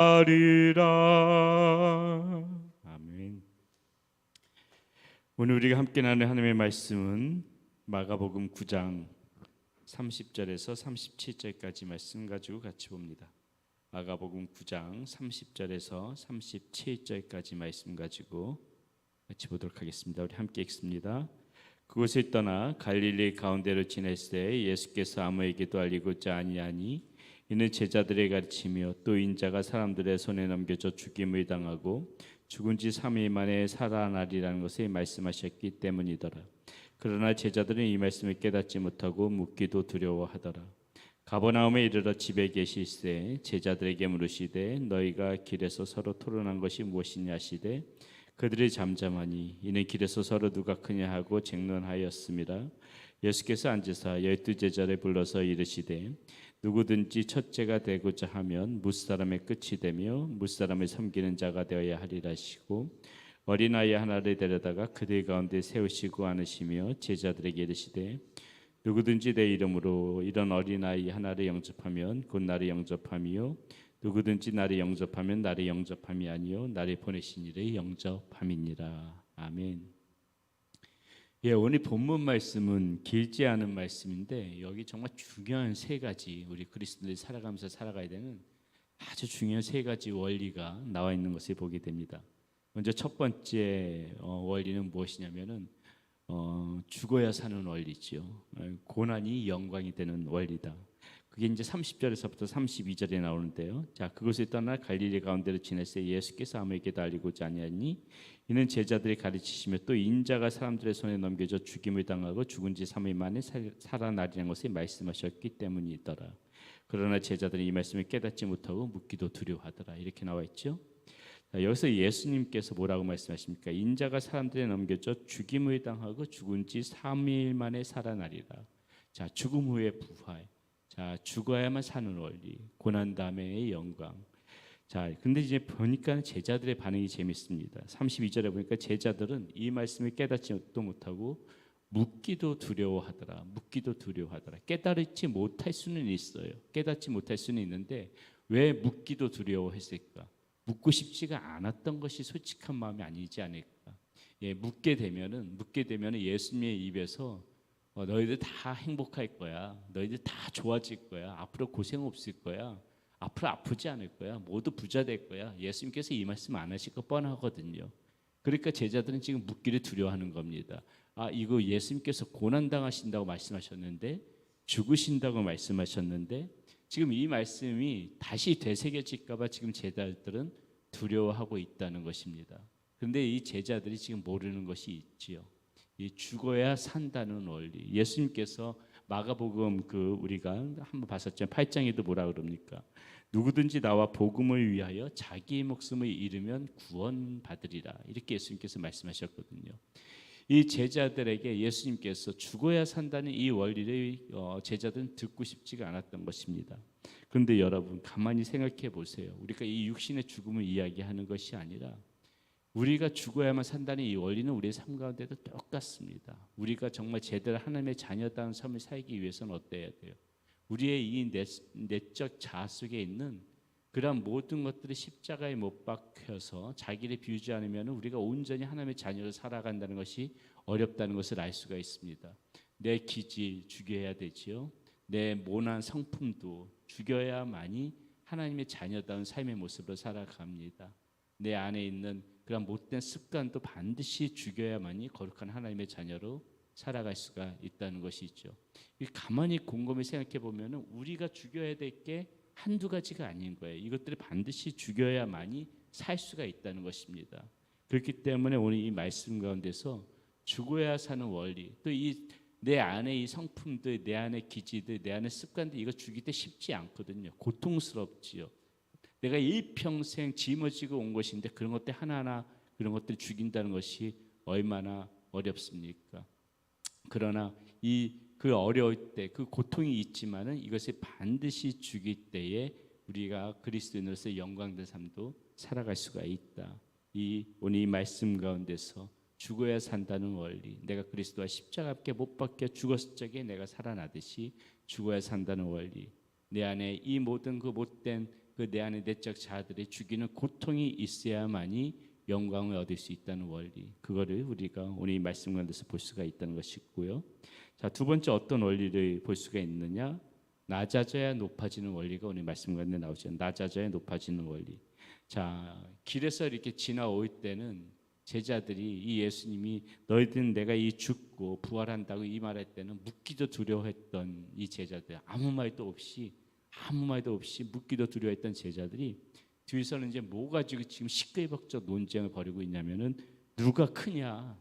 하리라. 아멘. 오늘 우리가 함께 나누는 하나님의 말씀은 마가복음 9장 30절에서 37절까지 말씀 가지고 같이 봅니다. 마가복음 9장 30절에서 37절까지 말씀 가지고 같이 보도록 하겠습니다. 우리 함께 읽습니다. 그곳을 떠나 갈릴리 가운데로 지냈을 때 예수께서 아무에게도 알리고자 아니하니 이는 제자들의 가르치며 또 인자가 사람들의 손에 넘겨져 죽임을 당하고 죽은 지 3일 만에 살아나리라는 것을 말씀하셨기 때문이더라. 그러나 제자들은 이 말씀을 깨닫지 못하고 묻기도 두려워하더라. 가버나움에 이르러 집에 계실새 제자들에게 물으시되 너희가 길에서 서로 토론한 것이 무엇이냐 하시되 그들이 잠잠하니 이는 길에서 서로 누가 크냐 하고 쟁론하였습니다. 예수께서 앉으사 12제자를 불러서 이르시되 누구든지 첫째가 되고자 하면 무사람의 끝이 되며 무사람을 섬기는 자가 되어야 하리라 하시고 어린아이 하나를 데려다가 그들 가운데 세우시고 안으시며 제자들에게 이르시되 누구든지 내 이름으로 이런 어린아이 하나를 영접하면 곧 나를 영접함이요 누구든지 나를 영접하면 나를 영접함이 아니요 나를 보내신 이를 영접함이니라. 아멘. 오늘 본문 말씀은 길지 않은 말씀인데 여기 정말 중요한 세 가지, 우리 그리스도인들이 살아가면서 살아가야 되는 아주 중요한 세 가지 원리가 나와 있는 것을 보게 됩니다. 먼저 첫 번째 원리는 무엇이냐면은 죽어야 사는 원리지요. 고난이 영광이 되는 원리다. 그게 이제 30절에서부터 32절에 나오는데요. 자, 그곳을 떠나 갈릴리 가운데로 지냈을 때 예수께서 아무에게도 알리고자 아니하니 이는 제자들이 가르치시며 또 인자가 사람들의 손에 넘겨져 죽임을 당하고 죽은 지 3일 만에 살아나리라는 것을 말씀하셨기 때문이더라. 그러나 제자들이 이 말씀을 깨닫지 못하고 묻기도 두려워하더라. 이렇게 나와 있죠. 자, 여기서 예수님께서 뭐라고 말씀하십니까? 인자가 사람들에 넘겨져 죽임을 당하고 죽은 지 3일 만에 살아나리라. 자, 죽음 후의 부활. 자, 죽어야만 사는 원리, 고난 다음의 영광. 자, 근데 이제 보니까 제자들의 반응이 재밌습니다. 32절에 보니까 제자들은 이 말씀을 깨닫지도 못하고 묻기도 두려워하더라. 묻기도 두려워하더라. 깨달지 못할 수는 있어요. 깨닫지 못할 수는 있는데 왜 묻기도 두려워했을까? 묻고 싶지가 않았던 것이 솔직한 마음이 아니지 않을까? 묻게 되면은 예수님의 입에서 너희들 다 행복할 거야. 너희들 다 좋아질 거야. 앞으로 고생 없을 거야. 앞으로 아프지 않을 거야. 모두 부자 될 거야. 예수님께서 이 말씀 안 하실 거 뻔하거든요. 그러니까 제자들은 지금 묻기를 두려워하는 겁니다. 이거 예수님께서 고난당하신다고 말씀하셨는데 죽으신다고 말씀하셨는데 지금 이 말씀이 다시 되새겨질까 봐 지금 제자들은 두려워하고 있다는 것입니다. 그런데 이 제자들이 지금 모르는 것이 있지요. 이 죽어야 산다는 원리. 예수님께서 마가복음 우리가 한번 봤었죠. 8장에도 뭐라 그럽니까? 누구든지 나와 복음을 위하여 자기의 목숨을 잃으면 구원받으리라. 이렇게 예수님께서 말씀하셨거든요. 이 제자들에게 예수님께서 죽어야 산다는 이 원리를 제자들은 듣고 싶지가 않았던 것입니다. 그런데 여러분 가만히 생각해 보세요. 우리가 이 육신의 죽음을 이야기하는 것이 아니라 우리가 죽어야만 산다는 이 원리는 우리의 삶 가운데도 똑같습니다. 우리가 정말 제대로 하나님의 자녀다운 삶을 살기 위해서는 어때야 돼요? 우리의 이 내적 자아 속에 있는 그런 모든 것들을 십자가에 못 박혀서 자기를 비우지 않으면 우리가 온전히 하나님의 자녀로 살아간다는 것이 어렵다는 것을 알 수가 있습니다. 내 기질 죽여야 되지요. 내 모난 성품도 죽여야만이 하나님의 자녀다운 삶의 모습으로 살아갑니다. 내 안에 있는 그런 못된 습관도 반드시 죽여야만이 거룩한 하나님의 자녀로 살아갈 수가 있다는 것이죠. 가만히 곰곰이 생각해 보면 우리가 죽여야 될 게 한두 가지가 아닌 거예요. 이것들을 반드시 죽여야만이 살 수가 있다는 것입니다. 그렇기 때문에 오늘 이 말씀 가운데서 죽어야 사는 원리, 또 내 안에 이 성품들, 내 안에 기지들, 내 안에 습관들 이거 죽일 때 쉽지 않거든요. 고통스럽지요. 내가 일평생 짊어지고 온 것인데 그런 것들 하나하나 그런 것들 죽인다는 것이 얼마나 어렵습니까? 그러나 그 어려울 때 그 고통이 있지만은 이것을 반드시 죽일 때에 우리가 그리스도인으로서 영광된 삶도 살아갈 수가 있다. 오늘 이 말씀 가운데서 죽어야 산다는 원리, 내가 그리스도와 십자가 함께 못 박혀 죽었을 적에 내가 살아나듯이 죽어야 산다는 원리, 내 안에 이 모든 그 못된 그 내 안에 내적 자아들이 죽이는 고통이 있어야만이 영광을 얻을 수 있다는 원리, 그거를 우리가 오늘 이 말씀 가운데서 볼 수가 있다는 것이고요. 자, 두 번째 어떤 원리를 볼 수가 있느냐? 낮아져야 높아지는 원리가 오늘 말씀 가운데 나오죠. 낮아져야 높아지는 원리. 자, 길에서 이렇게 지나올 때는 제자들이 이 예수님이 너희들은 내가 이 죽고 부활한다고 이 말할 때는 묻기도 두려워했던 이 제자들, 아무 말도 없이 묻기도 두려워했던 제자들이 뒤에서는 이제 뭐 가지고 지금 시끌벅적 논쟁을 벌이고 있냐면은 누가 크냐.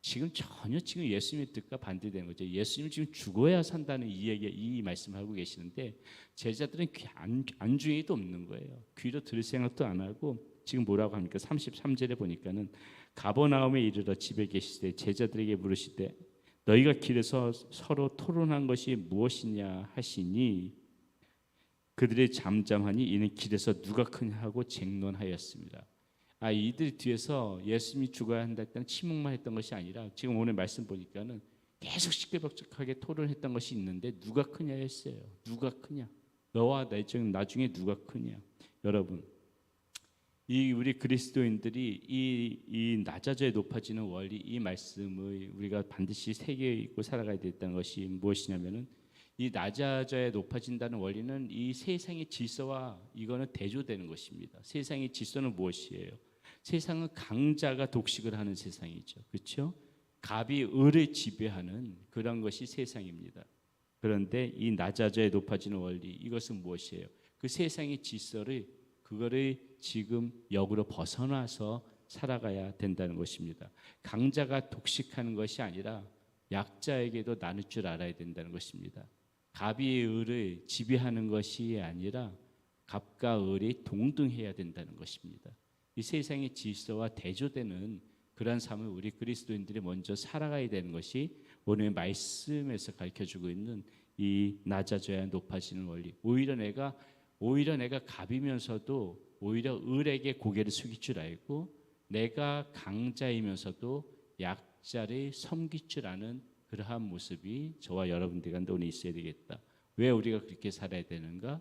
지금 전혀 지금 예수님의 뜻과 반대되는 거죠. 예수님 지금 죽어야 산다는 이 말씀을 하고 계시는데 제자들은 귀 안중에도 없는 거예요. 귀로 들을 생각도 안 하고 지금 뭐라고 합니까? 33절에 보니까는 가버나움에 이르러 집에 계시되 제자들에게 물으시되 너희가 길에서 서로 토론한 것이 무엇이냐 하시니 그들이 잠잠하니 이는 길에서 누가 크냐 하고 쟁론하였습니다. 이들 뒤에서 예수님이 죽어야 한다 했던 침묵만 했던 것이 아니라 지금 오늘 말씀 보니까는 계속 시끌벅적하게 토론했던 것이 있는데 누가 크냐 했어요. 누가 크냐? 너와 나중에 누가 크냐? 여러분, 이 우리 그리스도인들이 이 낮아져야 높아지는 원리, 이 말씀을 우리가 반드시 새겨 있고 살아가야 된다는 것이 무엇이냐면은 이 낮아져야 높아진다는 원리는 이 세상의 질서와 이거는 대조되는 것입니다. 세상의 질서는 무엇이에요? 세상은 강자가 독식을 하는 세상이죠. 그렇죠? 갑이 을을 지배하는 그런 것이 세상입니다. 그런데 이 낮아져야 높아지는 원리, 이것은 무엇이에요? 그 세상의 질서를 그거를 지금 역으로 벗어나서 살아가야 된다는 것입니다. 강자가 독식하는 것이 아니라 약자에게도 나눌 줄 알아야 된다는 것입니다. 갑이 을을 지배하는 것이 아니라 갑과 을이 동등해야 된다는 것입니다. 이 세상의 질서와 대조되는 그러한 삶을 우리 그리스도인들이 먼저 살아가야 되는 것이 오늘 말씀에서 가르쳐주고 있는 이 낮아져야 높아지는 원리. 오히려 내가 갑이면서도 오히려 을에게 고개를 숙일 줄 알고 내가 강자이면서도 약자를 섬길 줄 아는 그러한 모습이 저와 여러분들 가운데 오늘 있어야 되겠다. 왜 우리가 그렇게 살아야 되는가?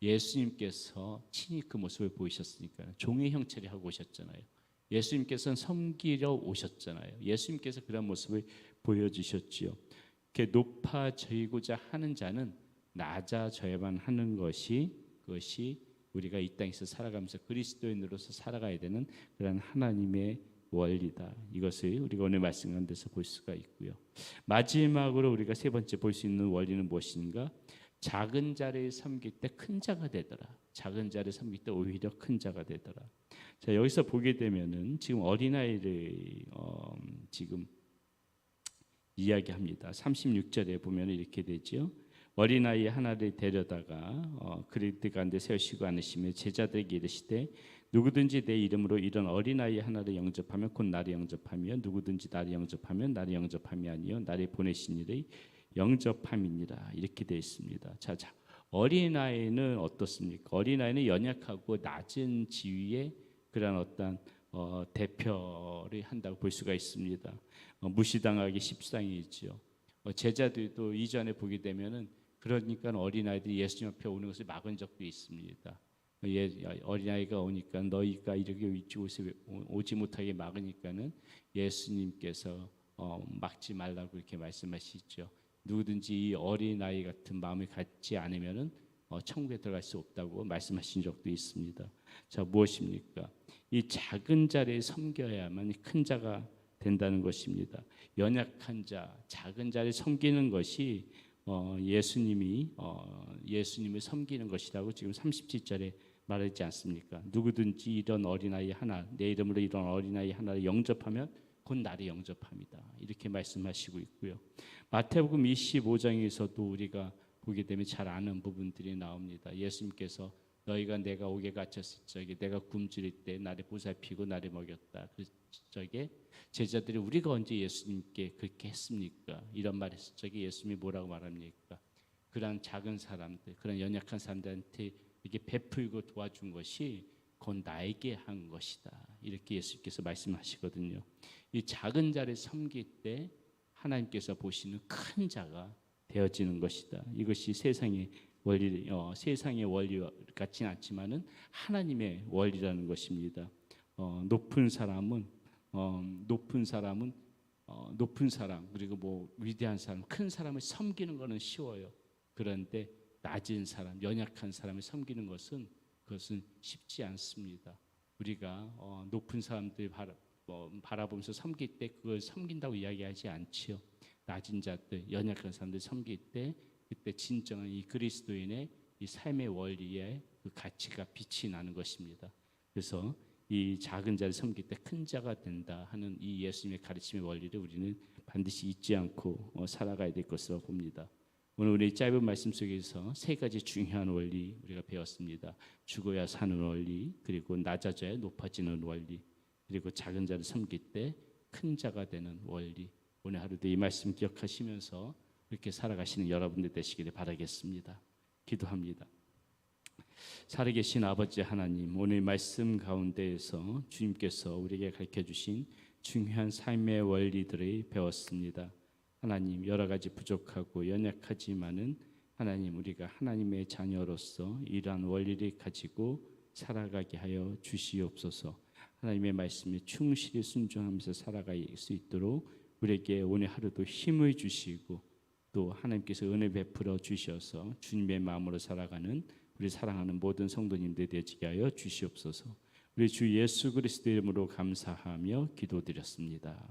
예수님께서 친히 그 모습을 보이셨으니까. 종의 형체를 하고 오셨잖아요. 예수님께서는 섬기려 오셨잖아요. 예수님께서 그런 모습을 보여주셨지요. 이렇게 높아지고자 하는 자는 낮아져야만 하는 그것이 우리가 이 땅에서 살아가면서 그리스도인으로서 살아가야 되는 그런 하나님의 원리다. 이것을 우리가 오늘 말씀 가운데서 볼 수가 있고요. 마지막으로 우리가 세 번째 볼 수 있는 원리는 무엇인가? 작은 자를 섬길 때 큰 자가 되더라. 작은 자를 섬길 때 오히려 큰 자가 되더라. 자, 여기서 보게 되면은 지금 어린아이를 지금 이야기합니다. 36절에 보면 이렇게 되죠. 어린아이 하나를 데려다가 그리스도 가운데 세우시고 앉으시며 제자들에게 이르시되 누구든지 내 이름으로 이런 어린아이 하나를 영접하면 곧 나를 영접하며 누구든지 나를 영접하면 나를 영접함이 아니요 나를 보내신 이를 영접함이니라. 이렇게 되어 있습니다. 자, 어린아이는 어떻습니까? 어린아이는 연약하고 낮은 지위의 그런 어떤 대표를 한다고 볼 수가 있습니다. 무시당하기 십상이죠. 제자들도 이전에 보게 되면은 그러니까 어린아이들이 예수님 앞에 오는 것을 막은 적도 있습니다. 어린아이가 오니까 너희가 이렇게 일찍 오지 못하게 막으니까는 예수님께서 막지 말라고 이렇게 말씀하시죠. 누구든지 이 어린아이 같은 마음을 갖지 않으면은 천국에 들어갈 수 없다고 말씀하신 적도 있습니다. 자, 무엇입니까? 이 작은 자를 섬겨야만 큰 자가 된다는 것입니다. 연약한 자, 작은 자를 섬기는 것이 예수님을 섬기는 것이라고 지금 37절에 말하지 않습니까? 누구든지 이런 어린아이 하나, 내 이름으로 이런 어린아이 하나를 영접하면 곧 나를 영접합니다. 이렇게 말씀하시고 있고요. 마태복음 25장에서도 우리가 보게 되면 잘 아는 부분들이 나옵니다. 예수님께서 너희가 내가 옥에 갇혔을 적에 내가 굶주릴 때 나를 보살피고 나를 먹였다. 그 적에 제자들이 우리가 언제 예수님께 그렇게 했습니까? 이런 말 했을 적에 예수님이 뭐라고 말합니까? 그런 작은 사람들, 그런 연약한 사람들한테 이렇게 베풀고 도와준 것이 곧 나에게 한 것이다. 이렇게 예수님께서 말씀하시거든요. 이 작은 자를 섬길 때 하나님께서 보시는 큰 자가 되어지는 것이다. 이것이 세상의 원리, 세상의 원리 같지는 않지만은 하나님의 원리라는 것입니다. 높은 사람은 높은 사람, 그리고 뭐 위대한 사람, 큰 사람을 섬기는 것은 쉬워요. 그런데 낮은 사람, 연약한 사람을 섬기는 그것은 쉽지 않습니다. 우리가 높은 사람들 바라보면서 섬길 때 그걸 섬긴다고 이야기하지 않지요. 낮은 자들, 연약한 사람들 섬길 때 그때 진정한 이 그리스도인의 이 삶의 원리에 그 가치가 빛이 나는 것입니다. 그래서 이 작은 자를 섬길 때 큰 자가 된다 하는 이 예수님의 가르침의 원리를 우리는 반드시 잊지 않고 살아가야 될 것으로 봅니다. 오늘 우리 짧은 말씀 속에서 세 가지 중요한 원리 우리가 배웠습니다. 죽어야 사는 원리, 그리고 낮아져야 높아지는 원리, 그리고 작은 자를 섬길 때 큰 자가 되는 원리. 오늘 하루도 이 말씀 기억하시면서 이렇게 살아가시는 여러분들 되시기를 바라겠습니다. 기도합니다. 살아계신 아버지 하나님, 오늘 말씀 가운데에서 주님께서 우리에게 가르쳐주신 중요한 삶의 원리들을 배웠습니다. 하나님, 여러 가지 부족하고 연약하지만은 하나님, 우리가 하나님의 자녀로서 이러한 원리를 가지고 살아가게 하여 주시옵소서. 하나님의 말씀에 충실히 순종하면서 살아갈 수 있도록 우리에게 오늘 하루도 힘을 주시고 또 하나님께서 은혜 베풀어 주셔서 주님의 마음으로 살아가는 우리 사랑하는 모든 성도님들 되게 하여 주시옵소서. 우리 주 예수 그리스도 이름으로 감사하며 기도드렸습니다.